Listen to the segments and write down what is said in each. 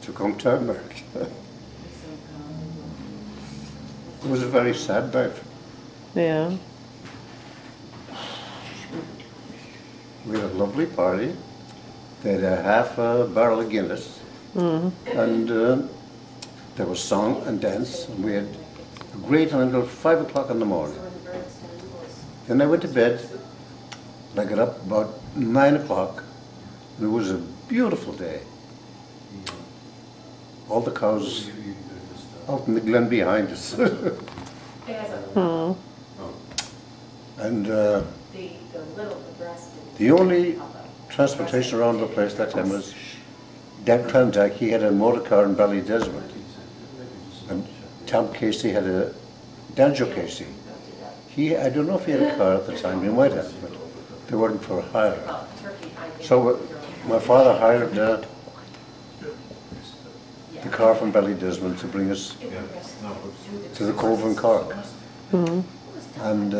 to come to America. It was a very sad night. Yeah. We had a lovely party. They had a half a barrel of Guinness, and there was song and dance, and we had a great time until 5 o'clock in the morning. Then I went to bed, and I got up about 9 o'clock, and it was a beautiful day. All the cows out in the glen behind us. And the only transportation around the place that time was Dad Clanjack. He had a motor car in Ballydesmond, and Tom Casey had a Danjo Casey. I don't know if he had a car at the time. He might have, but they weren't for hire. So my father hired the car from Ballydesmond to bring us to the Cove in Cork. And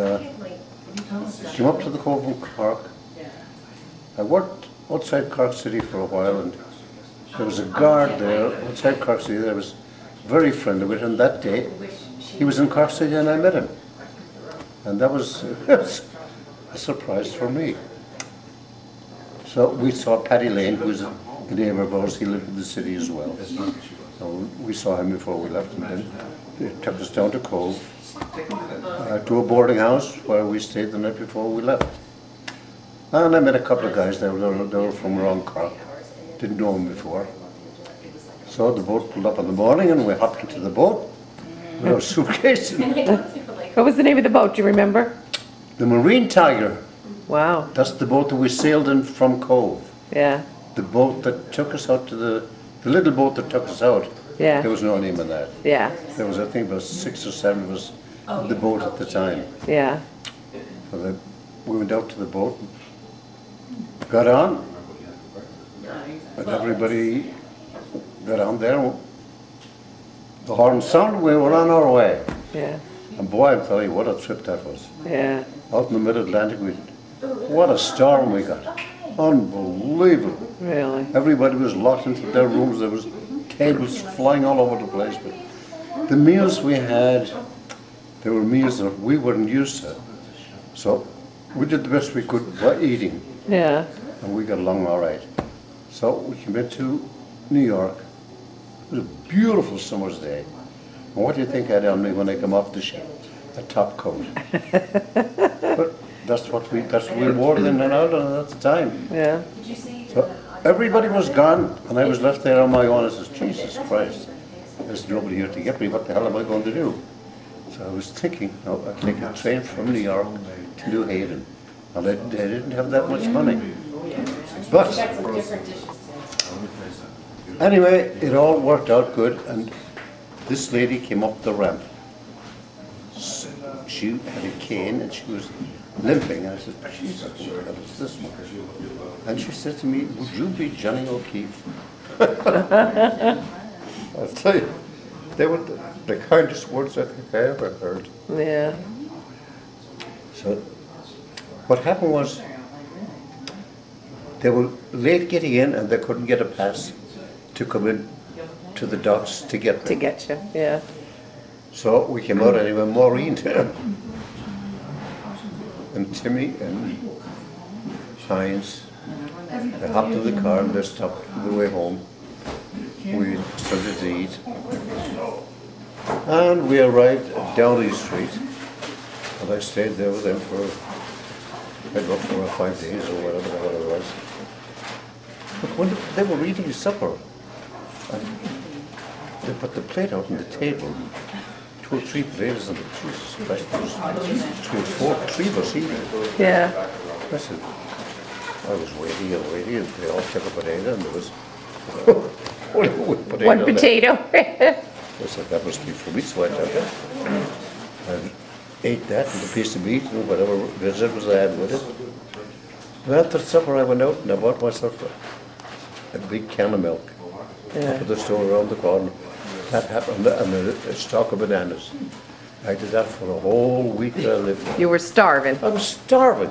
came up to the Cove in Cork. I worked outside Cork City for a while, and there was a guard there outside Cork City that I was very friendly with, and that day he was in Cork City and I met him. And that was a surprise for me. So we saw Paddy Lane, who was a neighbour of ours. He lived in the city as well. So we saw him before we left, and then they took us down to Cove, to a boarding house where we stayed the night before we left. And I met a couple of guys. They were from around Cork. Didn't know them before. So the boat pulled up in the morning, and we hopped into the boat with our suitcase. What was the name of the boat? Do you remember? The Marine Tiger. Wow. That's the boat that we sailed in from Cove. Yeah. The boat that took us out to the little boat that took us out. Yeah. There was no name on that. Yeah. There was, I think, about 6 or 7 of us in the boat at the time. Yeah. So we went out to the boat, got on, and everybody got on there. The horn sounded, we were on our way. Yeah. And boy, I'm telling you, what a trip that was. Yeah. Out in the mid-Atlantic, what a storm we got. Unbelievable. Really? Everybody was locked into their rooms. There was cables flying all over the place. But the meals we had, they were meals that we weren't used to. So we did the best we could by eating. Yeah. And we got along all right. So we came into New York. It was a beautiful summer's day. And what do you think I had on me when I came off the ship? A top coat. But that's what we wore in and out at the time. Yeah. So everybody was gone, and I was left there on my own. I says, Jesus Christ, there's nobody here to get me. What the hell am I going to do? So I was thinking, no, I'd take a train from New York to New Haven. And I didn't have that much money. But anyway, it all worked out good, and this lady came up the ramp. She had a cane and she was limping, and I said, Jesus, what is this one? And she said to me, would you be Johnny O'Keefe? I'll tell you, they were the kindest words I think I ever heard. Yeah. So what happened was, they were late getting in and they couldn't get a pass to come in to the docks to get me. To get you, yeah. So we came out anyway, Maureen and Timmy and Hines. They hopped in the car and they stopped on the way home. We started to eat. And we arrived at Downey Street. And I stayed there with them for, I don't know, 4 or 5 days or whatever the hell it was. But when they were eating supper, and they put the plate out on the table, 2 or 3 plates, and Jesus Christ, there was 3 or 3 of us eating. Yeah. I said, I was waiting and waiting, and they all took a potato, and there was one potato. One potato. I said, that must be for me, so I took it. And ate that, and a piece of meat, and whatever vegetables I had with it. And after supper, I went out and I bought myself a big can of milk. Yeah. Up at the store around the corner. That happened, and a stalk of bananas. I did that for a whole week that I lived there. You were starving. I was starving.